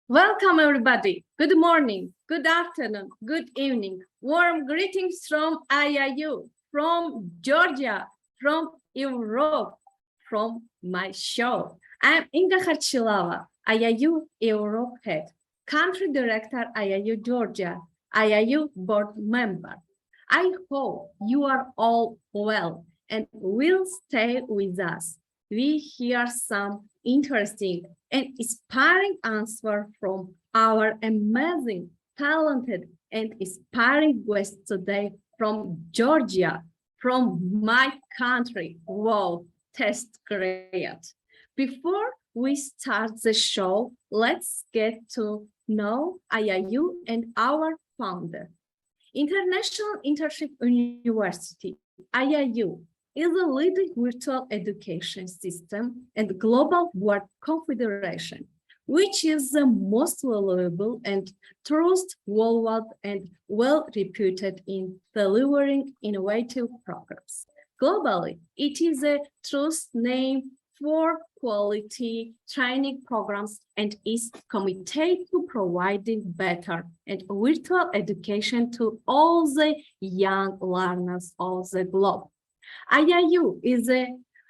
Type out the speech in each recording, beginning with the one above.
Welcome, everybody. Good morning, good afternoon, good evening. Warm greetings from IIU, from Georgia, from Europe, from my show. I'm Inga Kharchilava, IIU Europe Head, Country Director, IIU-Georgia, IIU Board Member. I hope you are all well and will stay with us. We hear some interesting and inspiring answer from our amazing, talented, and inspiring guests today from Georgia, from my country. Wow, that's great. Before we start the show, let's get to know IIU and our founder. International Internship University, IIU, is a leading virtual education system and global work confederation, which is the most valuable and trusted worldwide and well-reputed in delivering innovative programs. Globally, it is a trusted name for quality training programs and is committed to providing better and virtual education to all the young learners of the globe. IIU is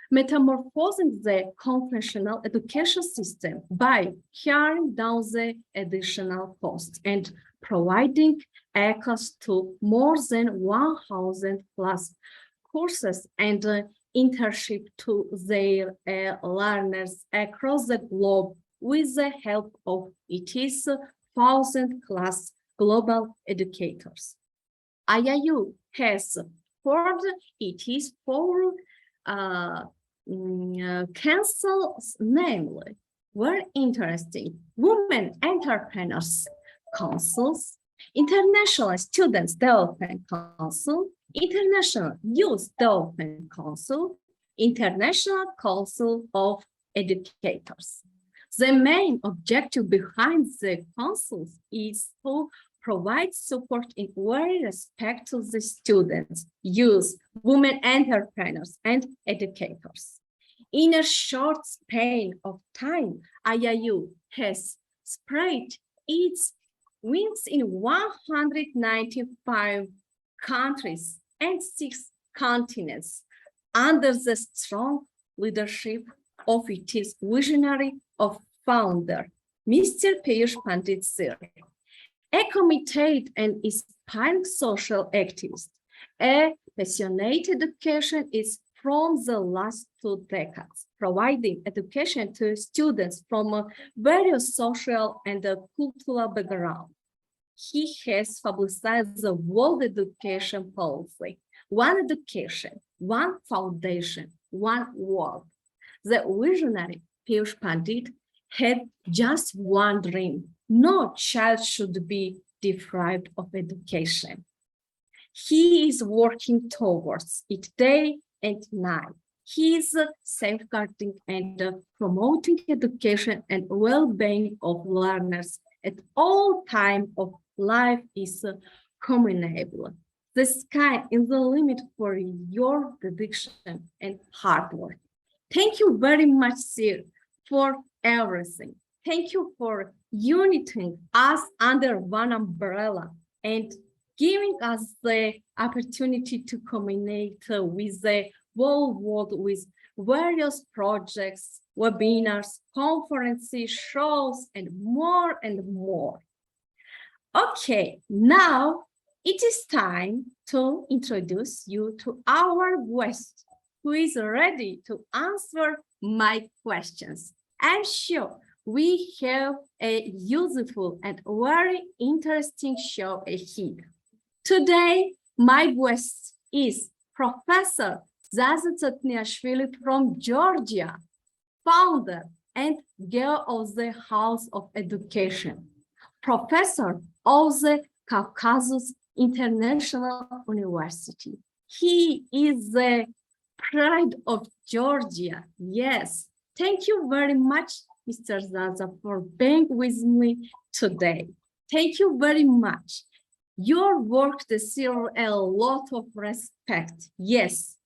metamorphosing the conventional education system by carrying down the additional costs and providing access to more than 1,000 plus courses and internship to their learners across the globe with the help of its 1,000 plus global educators. IIU has formed its four councils, namely, very interesting: Women Entrepreneurs Councils, International Students Development Council, International Youth Development Council, International Council of Educators. The main objective behind the councils is to provide support in every respect to the students, youth, women entrepreneurs, and educators. In a short span of time, IIU has spread its wings in 195 countries and 6 continents under the strong leadership of its visionary founder, Mr. Piyush Pandit Sir, a committed and inspiring social activist. A passionate education is from the last 2 decades, providing education to students from various social and cultural backgrounds. He has publicized the World Education Policy: one education, one foundation, one world. The visionary Piyush Pandit had just one dream: no child should be deprived of education. He is working towards it day and night. He is safeguarding and promoting education and well-being of learners at all times of life is commendable. The sky is the limit for your dedication and hard work. Thank you very much, Sir, for everything. Thank you for uniting us under one umbrella and giving us the opportunity to communicate with the whole world with various projects, webinars, conferences, shows, and more and more. Okay, now it is time to introduce you to our guest who is ready to answer my questions. I'm sure we have a useful and very interesting show ahead. Today, my guest is Professor Zaza Tsotniashvili from Georgia, founder and girl of the House of Education, professor of the Caucasus International University. He is the pride of Georgia. Yes, thank you very much, Mr. Zaza, for being with me today. Thank you very much. Your work deserves a lot of respect. Yes,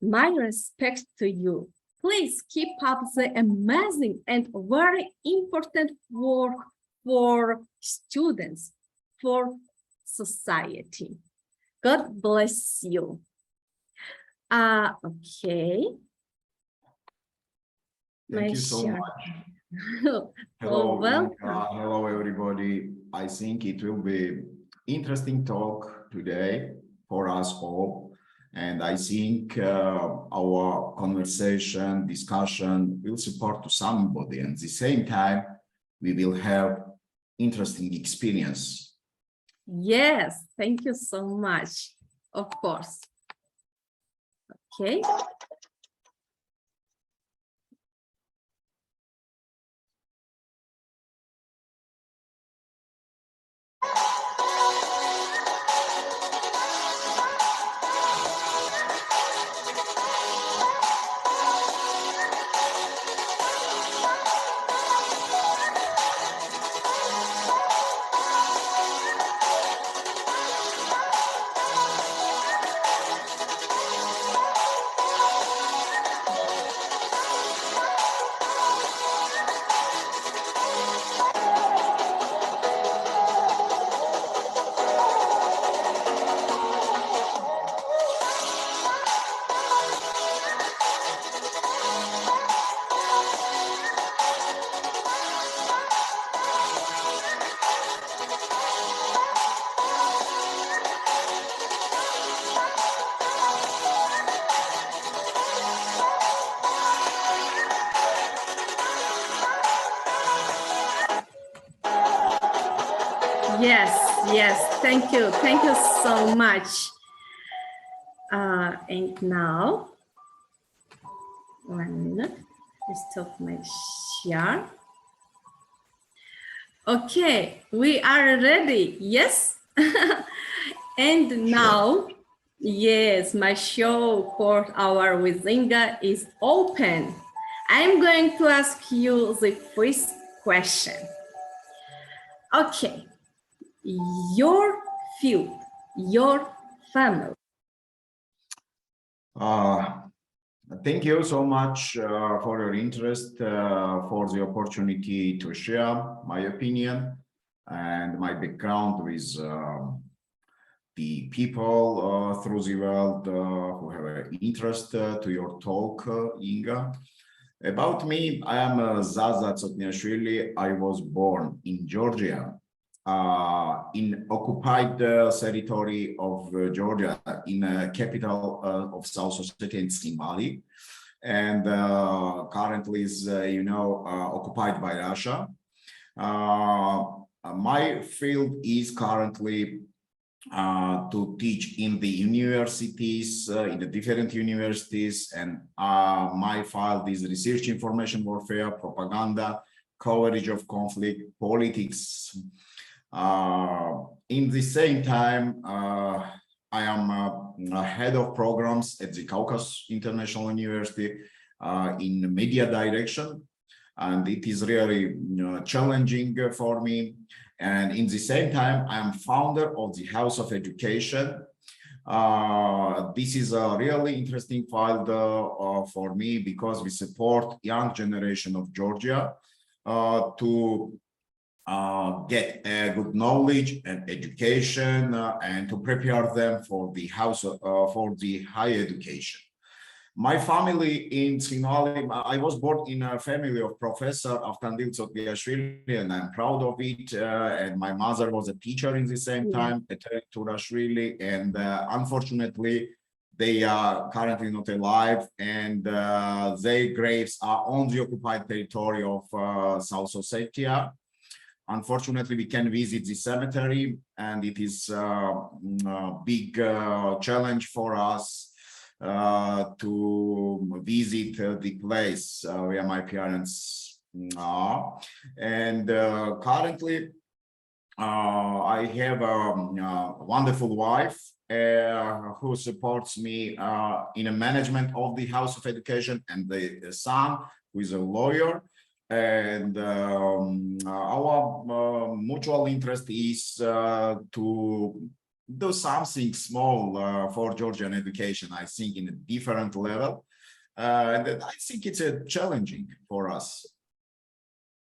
my respect to you. Please keep up the amazing and very important work for students, for society. God bless you. Okay. Thank you so much. Hello, hello everybody. I think it will be interesting talk today for us all. And I think our conversation, discussion will support to somebody. And at the same time, we will have interesting experience. Yes, thank you so much. Of course. Okay. Yes, thank you so much. And now, 1 minute, I stop my share. Okay, we are ready, yes? And now, yes, my show for our with Inga is open. I'm going to ask you the first question. Okay, your field, your family. Thank you so much for your interest, for the opportunity to share my opinion and my background with the people through the world who have an interest to your talk, Inga. About me, I am Zaza Tsotniashvili. I was born in Georgia, in occupied territory of Georgia, in capital of South Ossetia in Tsimali, and currently is, occupied by Russia. My field is currently to teach in the universities, in the different universities, and my field is research, information warfare, propaganda, coverage of conflict, politics. In the same time, I am head of programs at the Caucasus International University in media direction, and it is really challenging for me. And in the same time, I am founder of the House of Education. This is a really interesting field for me because we support young generation of Georgia to get good knowledge and education and to prepare them for the higher education. My family in Tsimali, I was born in a family of Professor Avtandil Tsotiashvili, and I'm proud of it. And my mother was a teacher in the same time at Turashvili, and unfortunately, they are currently not alive, and their graves are on the occupied territory of South Ossetia. Unfortunately, we can visit the cemetery, and it is a big challenge for us to visit the place where my parents are. And currently, I have a wonderful wife who supports me in the management of the House of Education, and the son who is a lawyer. And our mutual interest is to do something small for Georgian education, I think, in a different level. And I think it's challenging for us.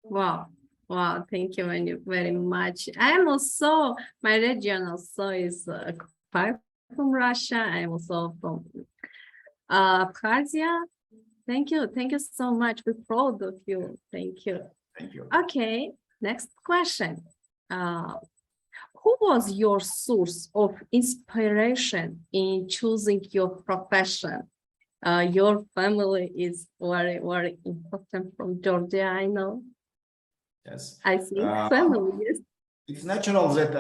Wow, Wow, thank you very much. I'm also, my region also is far from Russia. I'm also from Abkhazia. Thank you so much. We're proud of you. Thank you. Thank you. Okay, next question. Who was your source of inspiration in choosing your profession? Your family is very, very important from Georgia, I know. Yes. I think family is. It's natural that,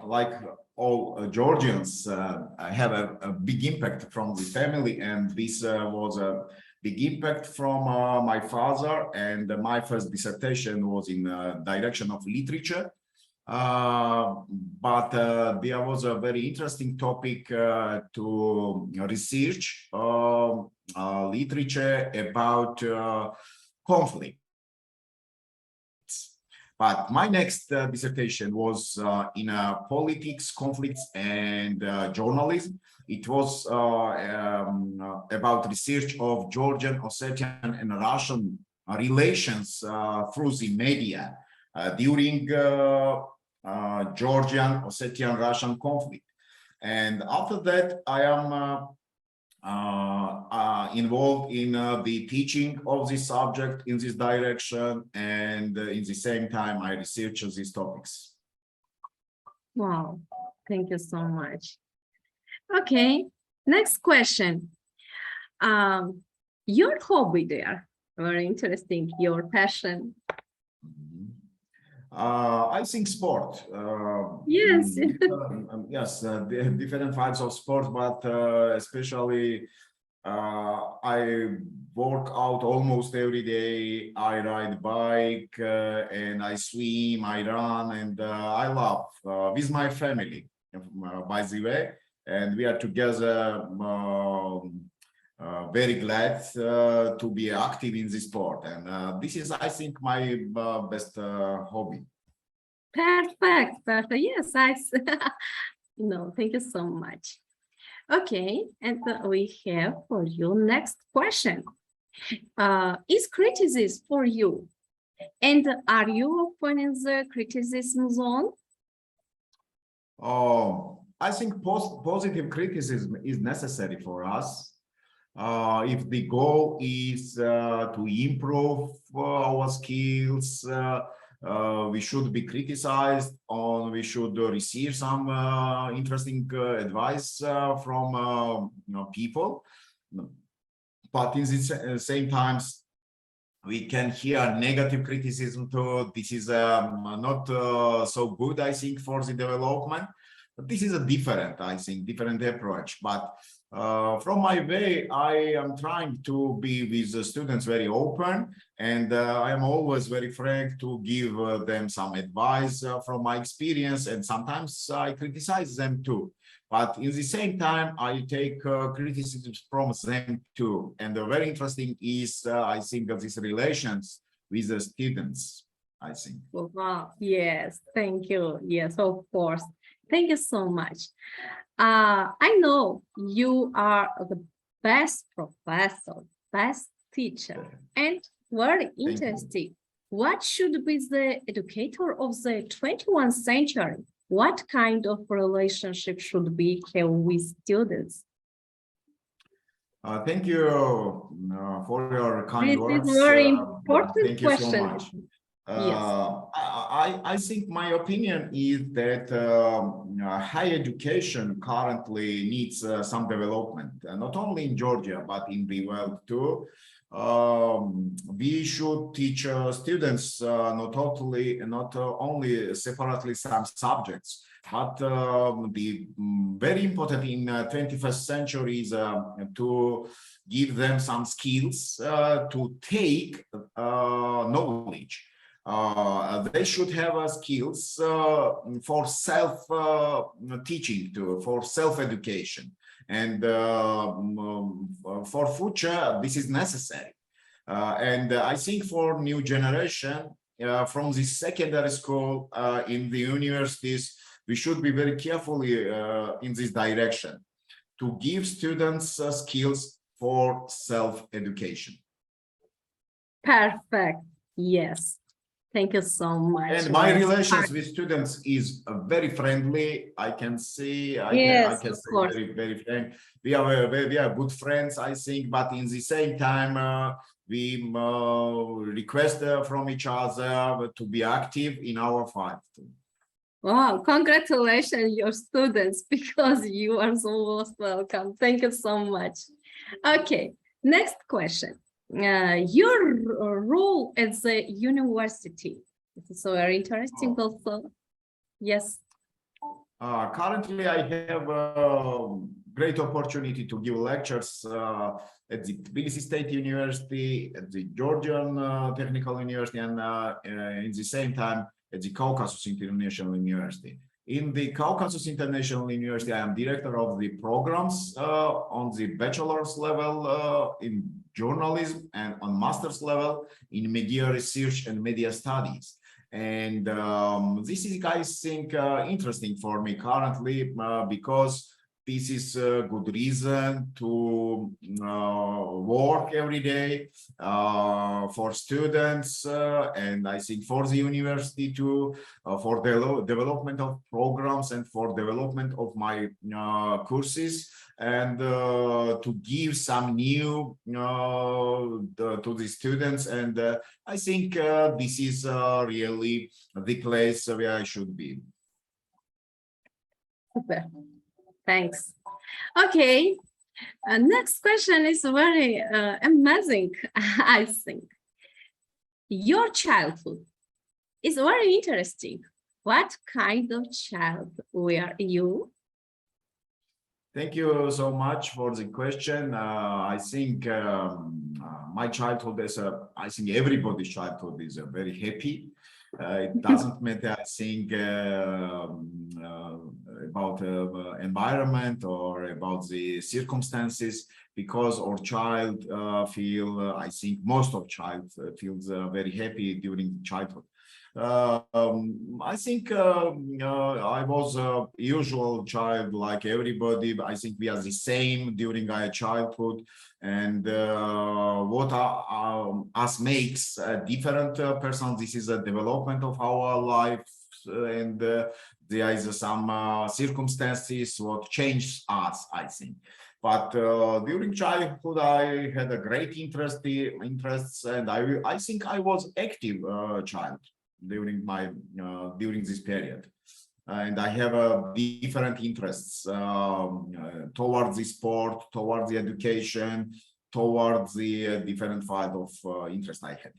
like all Georgians, have a big impact from the family, and this was a big impact from my father. And my first dissertation was in direction of literature. But there was a very interesting topic to research literature about conflict. But my next dissertation was in politics, conflicts, and journalism. It was about research of Georgian, Ossetian, and Russian relations through the media during Georgian, Ossetian, Russian conflict. And after that, I am involved in the teaching of this subject in this direction, and in the same time I research these topics. Wow, thank you so much. Okay, next question. Your hobby there, very interesting, your passion. I think sport. Yes. Yes, different types of sport, but especially I work out almost every day. I ride bike and I swim, I run, and I love with my family, by the way, and we are together. Very glad to be active in this sport, and this is, I think, my best hobby. Perfect. Yes, no, thank you so much. Okay, and we have for you next question. Is criticism for you? And are you open in the criticism zone? I think positive criticism is necessary for us. If the goal is to improve our skills, we should be criticized, or we should receive some interesting advice from people. But in the same times, we can hear negative criticism too. This is not so good, I think, for the development. But this is a different, I think, different approach. But from my way, I am trying to be with the students very open, and I am always very frank to give them some advice from my experience, and sometimes I criticize them too. But in the same time, I take criticisms from them too. And very interesting is, I think, of these relations with the students, I think. Wow, yes, thank you. Yes, of course. Thank you so much. I know you are the best professor, best teacher, and very interesting. What should be the educator of the 21st century? What kind of relationship should we have with students? Thank you for your kind words. This is very important thank you question. so much. Yes. I think my opinion is that higher education currently needs some development, not only in Georgia, but in the world too. We should teach students not only separately some subjects, but the very important in 21st century is to give them some skills to take knowledge. They should have skills for self-teaching, for self-education. And for future, this is necessary. And I think for new generation, from the secondary school in the universities, we should be very carefully in this direction to give students skills for self-education. Perfect. Yes. Thank you so much. And my relations with students is very friendly. I can see, I can say course. very, very frank. We are good friends, I think, but in the same time, we request from each other to be active in our fight. Wow, congratulations, your students, because you are so most welcome. Thank you so much. Okay, next question. Your role at the university. This is so very interesting also. Yes. Currently, I have a great opportunity to give lectures at the Tbilisi State University, at the Georgian Technical University, and in the same time at the Caucasus International University. In the Caucasus International University, I am director of the programs on the bachelor's level in journalism and on master's level in media research and media studies. And this is, I think, interesting for me currently because this is a good reason to work every day for students and I think for the university too, for the development of programs and for development of my courses and to give some new to the students. And I think this is really the place where I should be. Super. Thanks. Okay. Next question is very amazing, I think. Your childhood is very interesting. What kind of child were you? Thank you so much for the question. I think my childhood is I think everybody's childhood is very happy. It doesn't matter, I think, about environment or about the circumstances, because our child I think most of child feels very happy during childhood. I think I was a usual child like everybody. I think we are the same during our childhood, and what us makes a different person. This is a development of our life, and there is some circumstances what changed us, I think. But during childhood, I had a great interests, and I think I was active child during my during this period, and I have different interests towards the sport, towards the education, towards the different field of interest I had.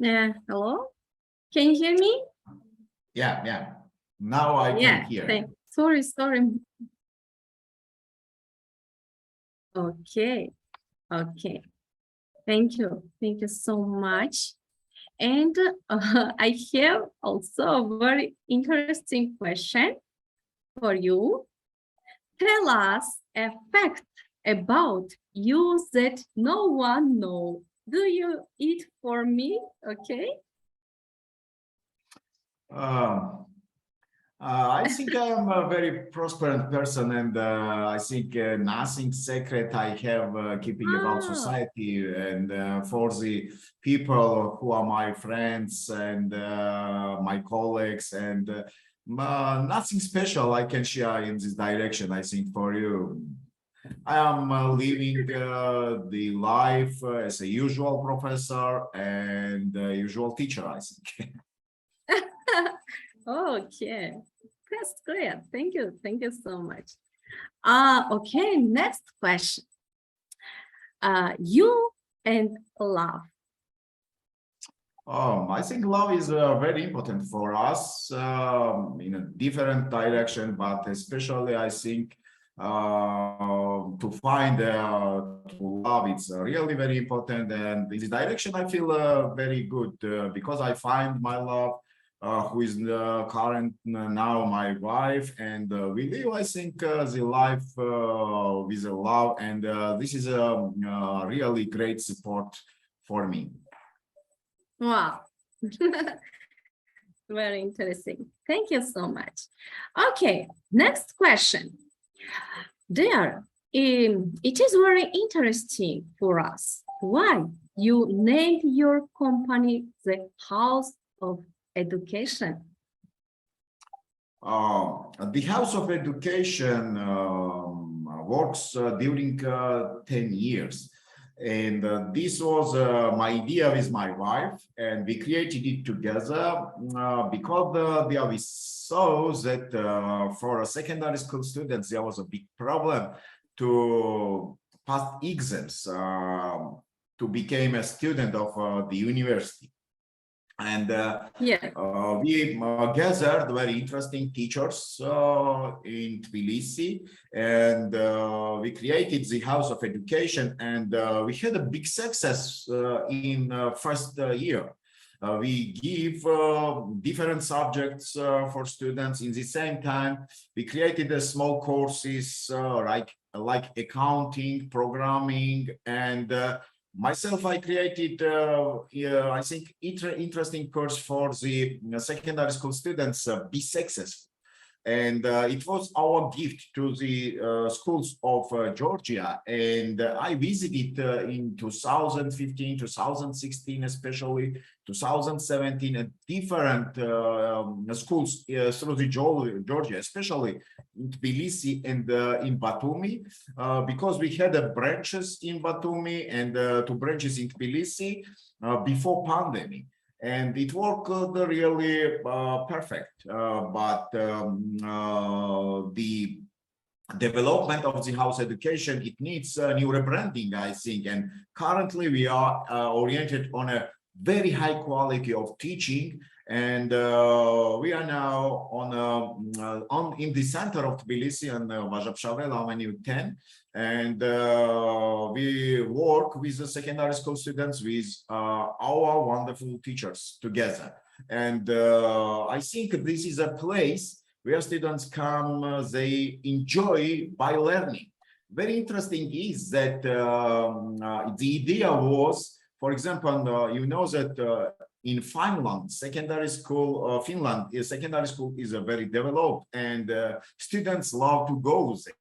Hello, can you hear me? Yeah. Now I can hear. Sorry. Okay. Thank you so much. And I have also a very interesting question for you. Tell us a fact about you that no one knows. Do you eat for me? Okay. I think I am a very prosperous person, and I think nothing secret I have keeping about Ah, society and for the people who are my friends and my colleagues, and nothing special I can share in this direction. I think for you, I am living the life as a usual professor and usual teacher, I think. okay. That's great. Thank you. Thank you so much. Okay, next question. You and love. I think love is very important for us in a different direction, but especially I think to find to love, it's really very important. And in this direction, I feel very good because I find my love, who is current now my wife, and we live, I think, the life with a love, and this is a really great support for me. Wow. Very interesting. Thank you so much. Okay, next question. There, it is very interesting for us why you named your company the House of Education. The House of Education works during 10 years. And this was my idea with my wife, and we created it together because there we saw that for secondary school students, there was a big problem to pass exams to become a student of the university. And Yeah. we gathered very interesting teachers in Tbilisi, and we created the House of Education, and we had a big success in first year. We give different subjects for students. In the same time, we created a small courses like accounting, programming, and myself, I created, I think, interesting course for the secondary school students, Be Successful. And it was our gift to the schools of Georgia. And I visited in 2015, 2016, especially 2017, at different schools through the Georgia, especially in Tbilisi and in Batumi, because we had branches in Batumi and 2 branches in Tbilisi before pandemic. And it worked really perfect. But the development of the house education, it needs a new rebranding, I think. And currently we are oriented on a very high quality of teaching. And we are now on in the center of Tbilisi on Vazhapshavela Avenue 10. And we work with the secondary school students with our wonderful teachers together. And I think this is a place where students come, they enjoy by learning. Very interesting is that the idea was, for example, you know that in Finland, secondary school, secondary school is a very developed, and students love to go there.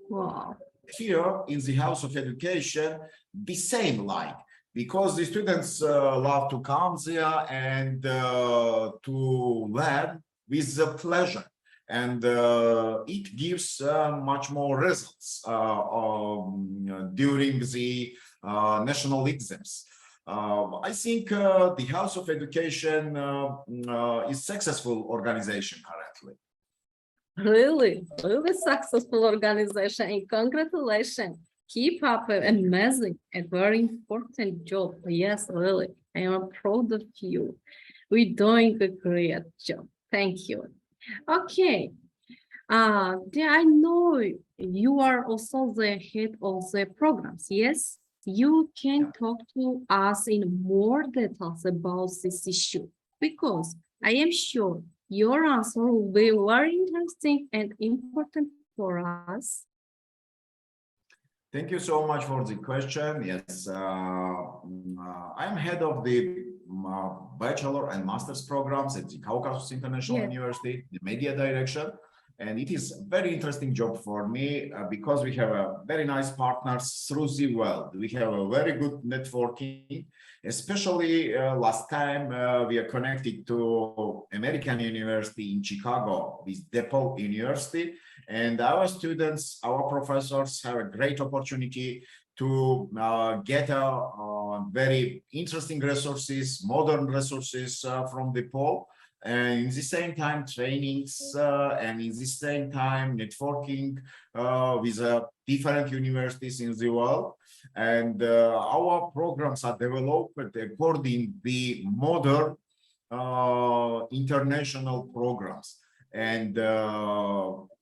Wow. Here in the House of Education, the same like, because the students love to come there and to learn with the pleasure. And it gives much more results during the national exams. I think the House of Education is successful organization currently. Really, really successful organization, and congratulations. Keep up an amazing and very important job. Yes, really. I am proud of you. We're doing a great job. Thank you. Okay. I know you are also the head of the programs, yes? you can talk to us in more details about this issue, because I am sure your answer will be very interesting and important for us. Thank you so much for the question. Yes, I'm head of the bachelor and master's programs at the Caucasus International University, the media direction. And it is a very interesting job for me because we have a very nice partners through the world. We have a very good networking, especially last time we are connected to American University in Chicago with DePaul University. And our students, our professors have a great opportunity to get very interesting resources, modern resources from DePaul. And in the same time, trainings and in the same time, networking with different universities in the world. And our programs are developed according to the modern international programs. And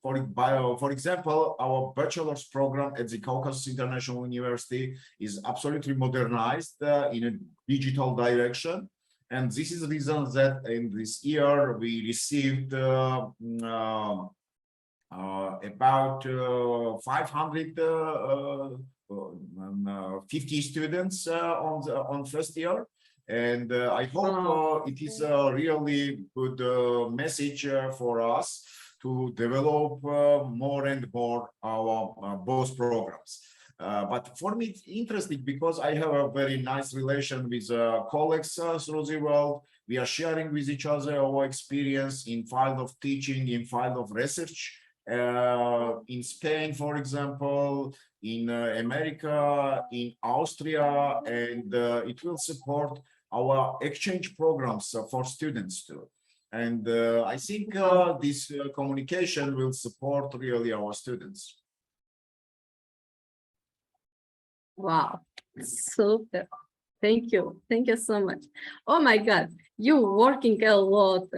for example, our bachelor's program at the Caucasus International University is absolutely modernized in a digital direction. And this is the reason that in this year we received about 550 students on first year. And I hope it is a really good message for us to develop more and more our both programs. But for me, it's interesting because I have a very nice relation with colleagues through the world. We are sharing with each other our experience in field of teaching, in field of research, in Spain, for example, in America, in Austria, and it will support our exchange programs for students too. And I think this communication will support really our students. Wow, super. Thank you. Thank you so much. Oh my God, you're working a lot.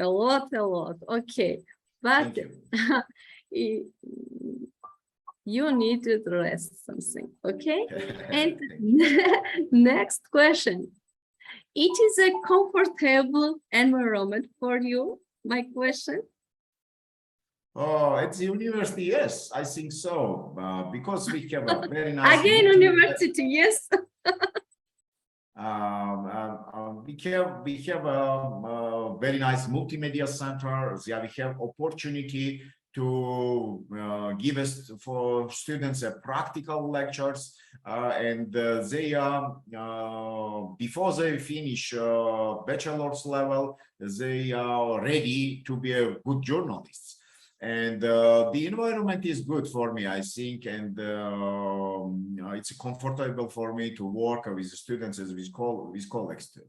Okay, but you need to rest something, okay? And next question. It is a comfortable environment for you, my question? Oh, at the university, yes, I think so, because we have a very nice... Again, university, yes. We have a very nice multimedia center. Yeah, we have opportunity to give us for students practical lectures, and they before they finish bachelor's level, they are ready to be a good journalists. And the environment is good for me, I think, and it's comfortable for me to work with students as with colleagues too.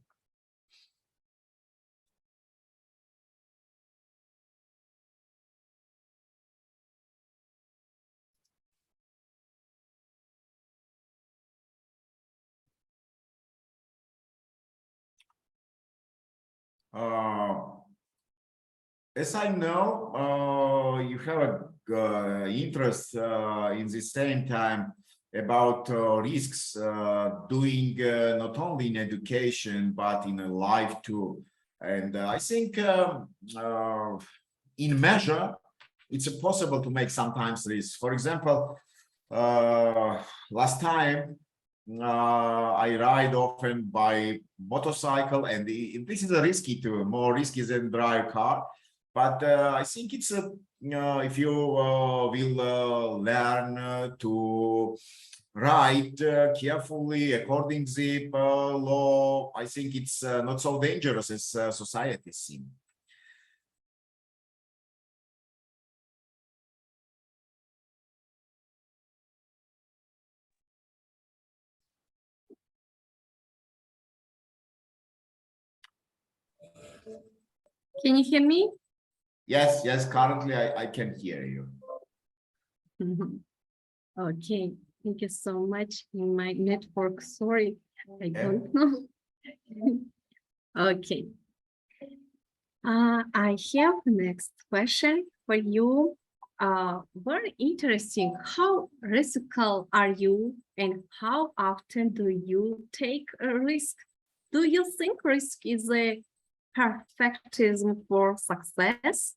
As I know, you have a interest in the same time about risks doing not only in education but in a life too. And I think in measure, it's possible to make sometimes risks. For example, last time I ride often by motorcycle, and this is a risky too, more risky than drive car. But I think it's if you will learn to ride carefully according to the law, I think it's not so dangerous as society seems. Can you hear me? Yes, currently I can hear you. Okay, thank you so much. My network, sorry, I don't know. Okay. I have next question for you. Very interesting. How risky are you, and how often do you take a risk? Do you think risk is a perfectism for success?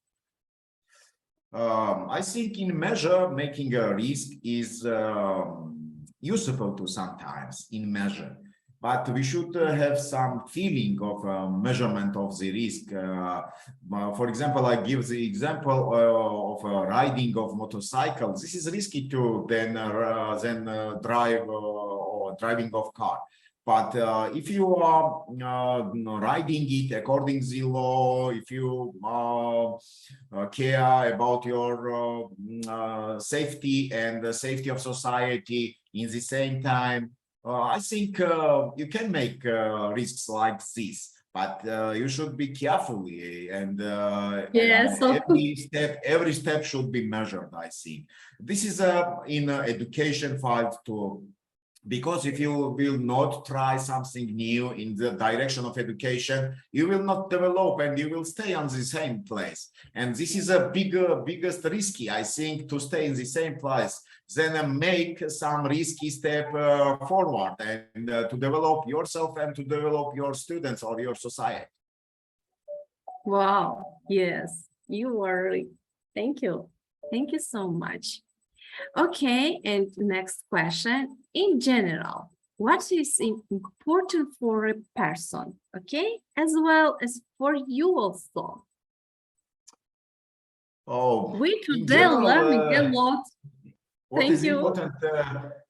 I think in measure, making a risk is useful to sometimes in measure, but we should have some feeling of measurement of the risk. For example, I give the example of riding of motorcycle. This is risky too than drive or driving of car. But if you are riding it according to the law, if you care about your safety and the safety of society in the same time, I think you can make risks like this, but you should be carefully and Yes. every step should be measured. I think this is in education field too. Because if you will not try something new in the direction of education, you will not develop and you will stay on the same place. And this is a biggest risky, I think, to stay in the same place than make some risky step forward and to develop yourself and to develop your students or your society. Wow. Yes, you are. Thank you. Thank you so much. Okay, and next question. In general, what is important for a person, okay, as well as for you also? Oh, We in today learning a general, lot. what Thank is you. important?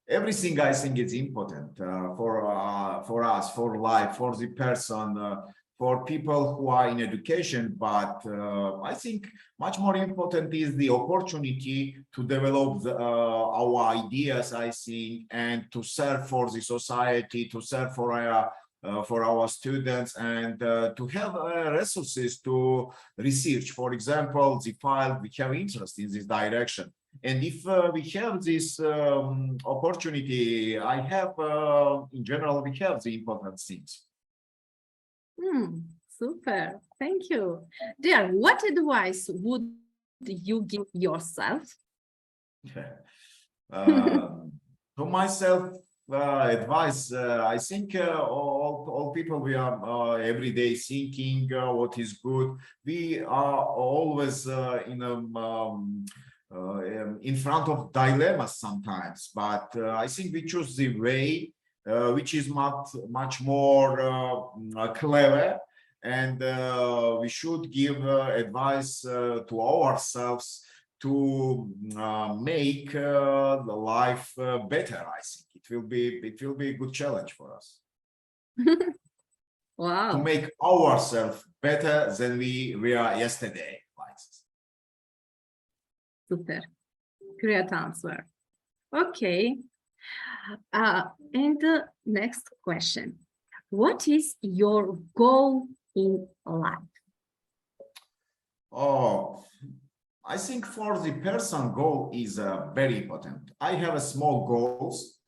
Everything I think is important for us, for life, for the person, for people who are in education. But I think much more important is the opportunity to develop our ideas, I think, and to serve for the society, to serve for our students, and to have resources to research. For example, the field we have interest in this direction. And if we have this opportunity, I have, in general, we have the important things. Super. Thank you. Dear, what advice would you give yourself? To myself, advice, I think all people, we are every day thinking what is good. We are always in front of dilemmas sometimes, but I think we choose the way which is much more clever, and we should give advice to ourselves to make the life better. I think it will be a good challenge for us. Wow. To make ourselves better than we were yesterday. Like this. Super. Great answer. Okay. And the next question. What is your goal in life? Oh, I think for the person, goal is very important. I have a small goals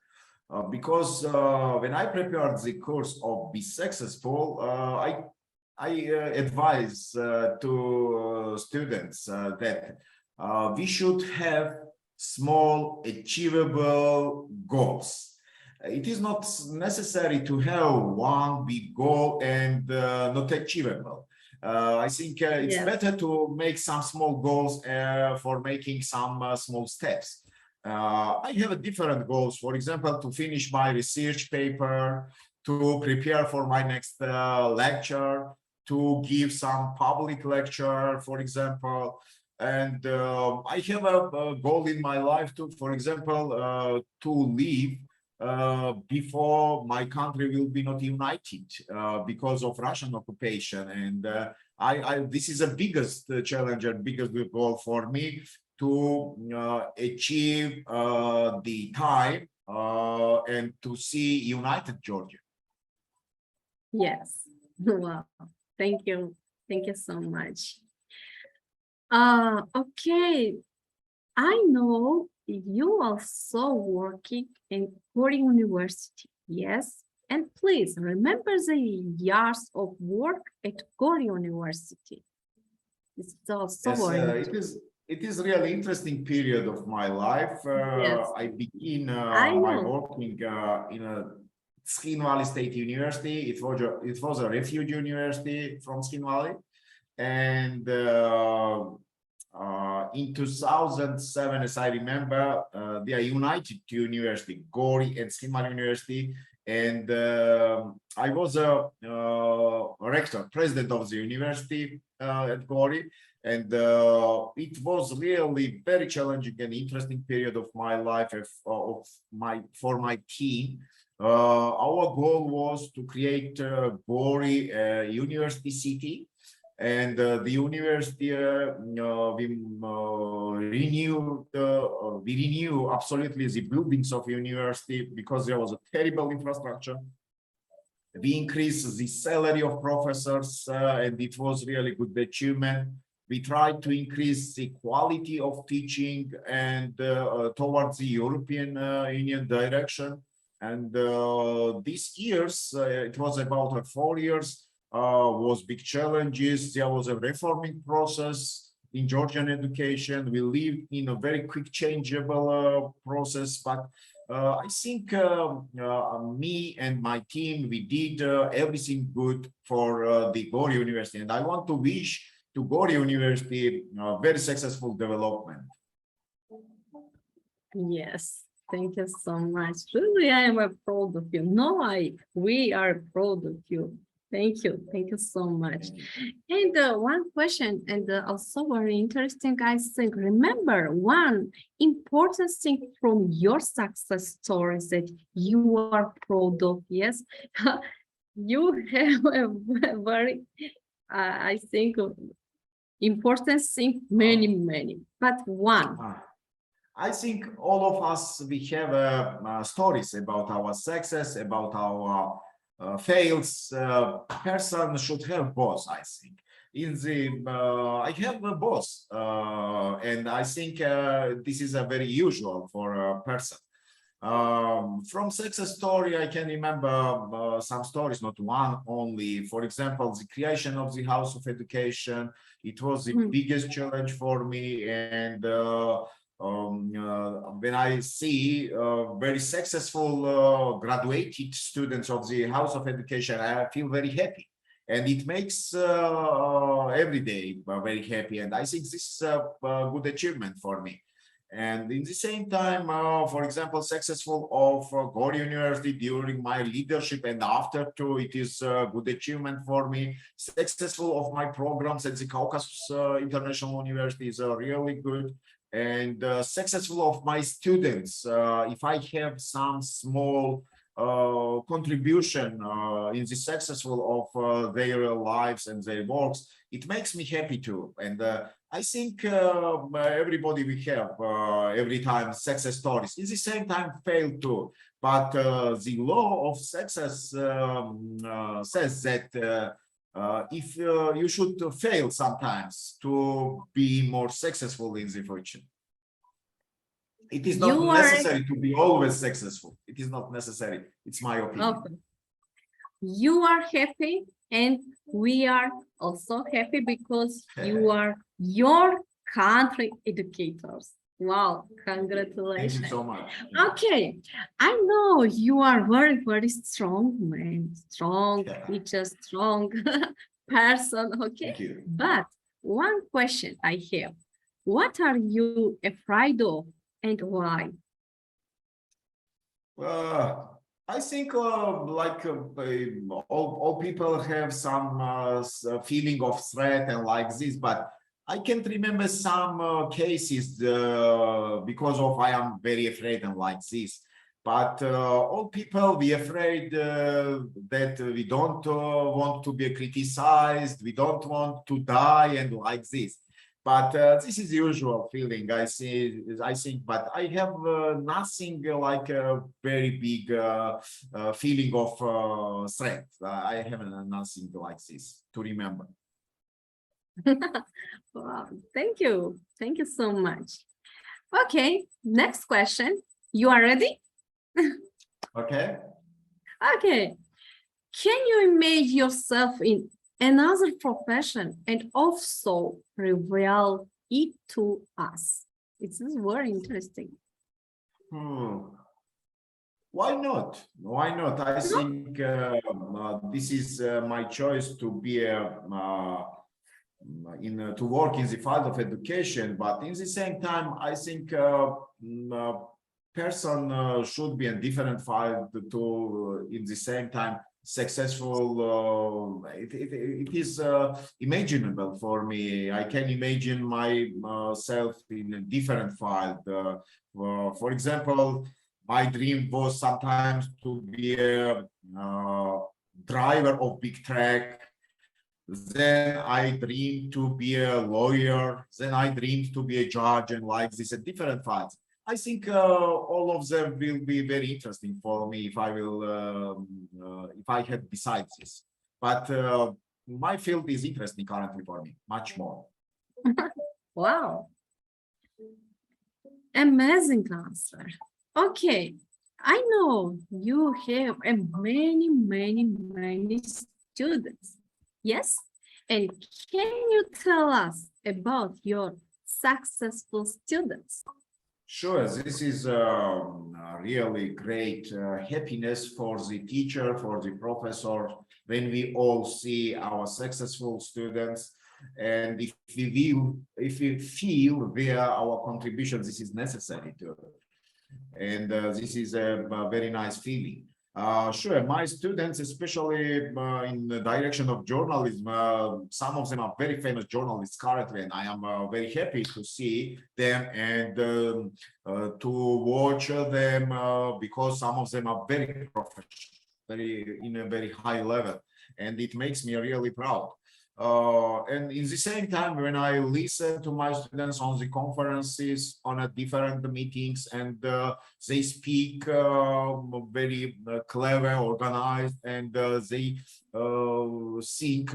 because when I prepared the course of Be Successful, I advise to students that we should have small achievable goals. It is not necessary to have one big goal and not achievable. I think it's better to make some small goals for making some small steps. I have a different goals, for example, to finish my research paper, to prepare for my next lecture, to give some public lecture, for example. And I have a goal in my life to, for example, to leave before my country will be not united because of Russian occupation. And this is the biggest challenge and biggest goal for me to achieve the time and to see united Georgia. Yes. Wow. Thank you. Thank you so much. Okay. I know you also working in Korea University. Yes. And please remember the years of work at Korea University. It's also Yes, it is really interesting period of my life. Yes, I begin I my know. working in a Skin Valley State University. It was a refuge university from Skin Valley, and in 2007, as I remember, they are united to university, Gori and Skin Valley University, and I was a rector, president of the university at Gori. And it was really very challenging and interesting period of my life for my team. Our goal was to create Gori University City, and the university we renew absolutely the buildings of university because there was a terrible infrastructure. We increased the salary of professors, and it was really good achievement. We tried to increase the quality of teaching and towards the European Union direction. And these years, it was about 4 years, was big challenges. There was a reforming process in Georgian education. We live in a very quick changeable process, but I think me and my team, we did everything good for the Gori University, and I want to wish to Gori University very successful development. Yes, thank you so much. Really, I am proud of you. No, we are proud of you. Thank you so much. And one question, and also very interesting, I think. Remember one important thing from your success stories that you are proud of. Yes, you have a very, I think, important thing. Many, but one. I think all of us, we have stories about our success, about our fails. Person should have both, I think. I have a boss, and I think this is a very usual for a person. From success story, I can remember some stories, not one only. For example, the creation of the House of Education. It was the biggest challenge for me, and when I see very successful graduated students of the House of Education, I feel very happy. And it makes every day very happy. And I think this is a good achievement for me. And in the same time, for example, successful of Gori University during my leadership and after too, it is a good achievement for me. Successful of my programs at the Caucasus International University is really good. And successful of my students, if I have some small contribution in the successful of their lives and their works, it makes me happy too. And I think everybody we have every time success stories. At the same time, fail too. But the law of success says that if you should fail sometimes to be more successful in the future. It is not necessary to be always successful. It is not necessary. It's my opinion. Okay. You are happy, and we are also happy because you are your country educators. Wow, congratulations. Thank you so much. Okay, I know you are very strong man, strong teacher, strong person. Okay, Thank you. but one question I have: what are you afraid of, and why? I think all people have some feeling of threat and like this, but I can't remember some cases because of I am very afraid and like this. But all people be afraid that we don't want to be criticized, we don't want to die and like this. But this is the usual feeling I think, but I have nothing like a very big feeling of threat. I have nothing like this to remember. Wow, thank you so much. Okay, next question. You are ready? Okay. Okay. Can you imagine yourself in another profession and also reveal it to us? It's very interesting. Why not? Why not? I No? think this is my choice to be to work in the field of education, but in the same time, I think person should be in different field to in the same time successful. It is imaginable for me. I can imagine myself in a different field. For example, my dream was sometimes to be a driver of big truck. Then I dreamed to be a lawyer. Then I dreamed to be a judge, and like this, at different fields. I think all of them will be very interesting for me if I will, if I had besides this. But my field is interesting currently for me, much more. Wow. Amazing answer. Okay, I know you have many students. Yes? And can you tell us about your successful students? Sure, this is a really great happiness for the teacher, for the professor, when we all see our successful students. And if we feel where our contribution, this is necessary to. And this is a very nice feeling. Sure, my students, especially in the direction of journalism, some of them are very famous journalists currently, and I am very happy to see them and to watch them because some of them are very professional, in a very high level, and it makes me really proud. And in the same time, when I listen to my students on the conferences, on a different meetings, and they speak very clever, organized, and they think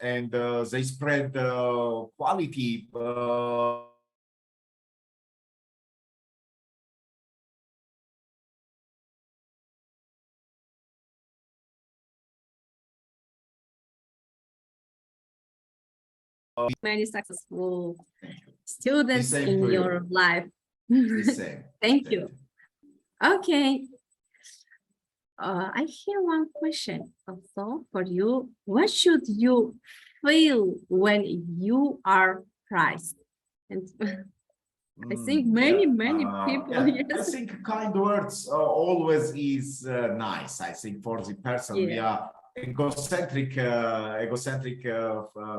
and they spread quality Many successful the students same in to your you. life. The same. Thank Same. you. Okay. I have one question also for you. What should you feel when you are prized? And I think many people, yeah. I yes. think kind words always is nice. I think for the person we Yeah. are egocentric,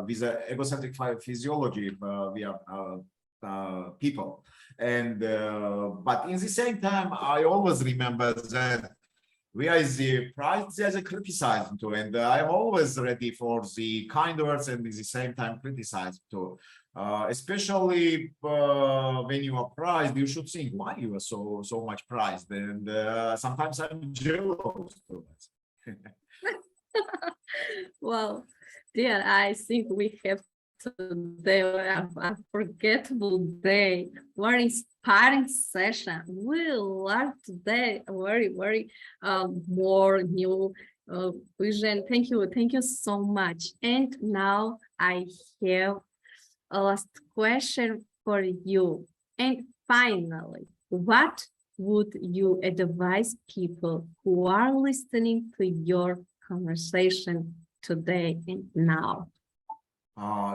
with egocentric physiology. We are people, and but in the same time, I always remember that we are the prize, there's a criticism too, and I'm always ready for the kind words and at the same time criticize too. Especially when you are prized, you should think why you are so much prized, and sometimes I'm jealous too. Well, dear, I think we have today a unforgettable day, very inspiring session. We learned today very more new vision. Thank you so much. And now I have a last question for you. And finally, what would you advise people who are listening to your conversation today and now?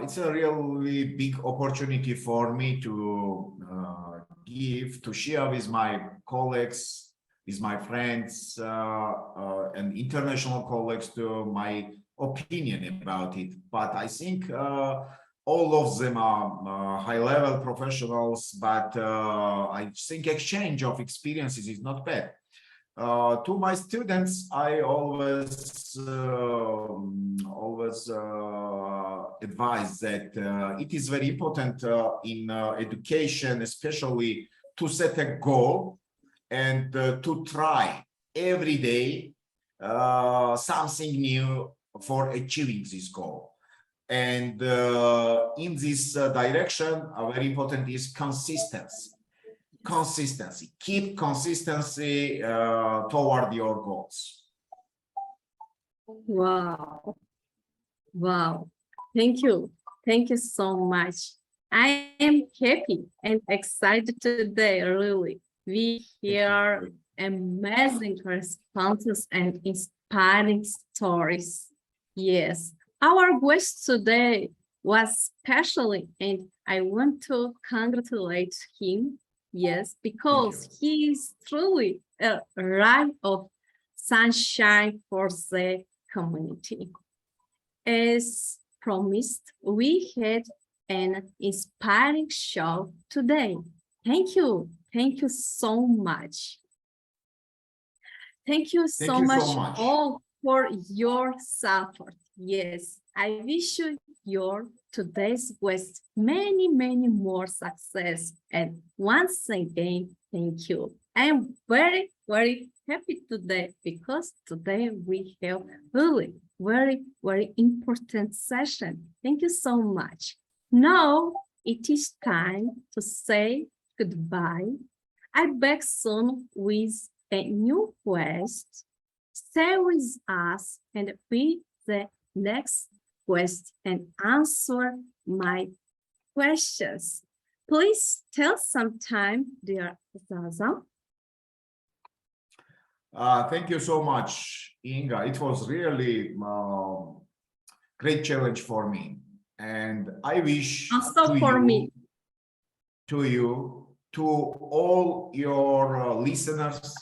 It's a really big opportunity for me to share with my colleagues, with my friends, and international colleagues to my opinion about it. But I think all of them are high-level professionals, but I think exchange of experiences is not bad. To my students, I always advise that it is very important in education, especially to set a goal and to try every day something new for achieving this goal. And in this direction, very important is consistency. Keep consistency toward your goals. Wow. Thank you so much. I am happy and excited today, really. We hear amazing responses and inspiring stories. Yes, our guest today was special, and I want to congratulate him. Yes, because he is truly a ray of sunshine for the community. As promised, we had an inspiring show today. Thank you. Thank you so much. Thank you so much all for your support. Yes, I wish you your today's guest many, many more success. And once again, thank you. I am very, very happy today because today we have really very, very important session. Thank you so much. Now it is time to say goodbye. I'm back soon with a new quest. Stay with us and be the next quest and answer my questions. Please tell some time, dear Zaza. Thank you so much, Inga. It was really great challenge for me. And I wish Also for me. To you, to all your listeners,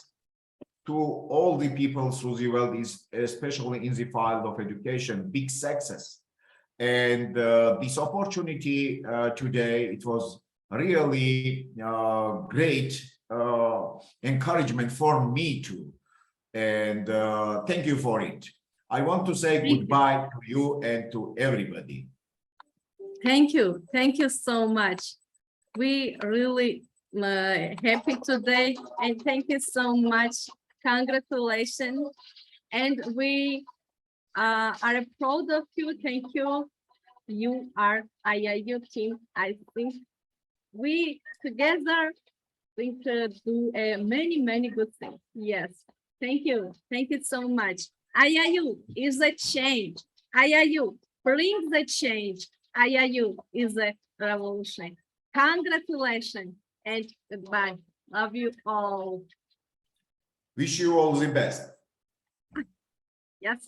to all the people through the world, especially in the field of education, big success. And this opportunity today, it was really great encouragement for me too. And thank you for it. I want to say goodbye to you and to everybody. Thank you. Thank you so much. We really happy today and thank you so much. Congratulations. And we are proud of you. Thank you. You are IIU team. I think we together we could do many, many good things. Yes. Thank you. Thank you so much. IIU is a change. IIU brings the change. IIU is a revolution. Congratulations and goodbye. Love you all. Wish you all the best. Yes.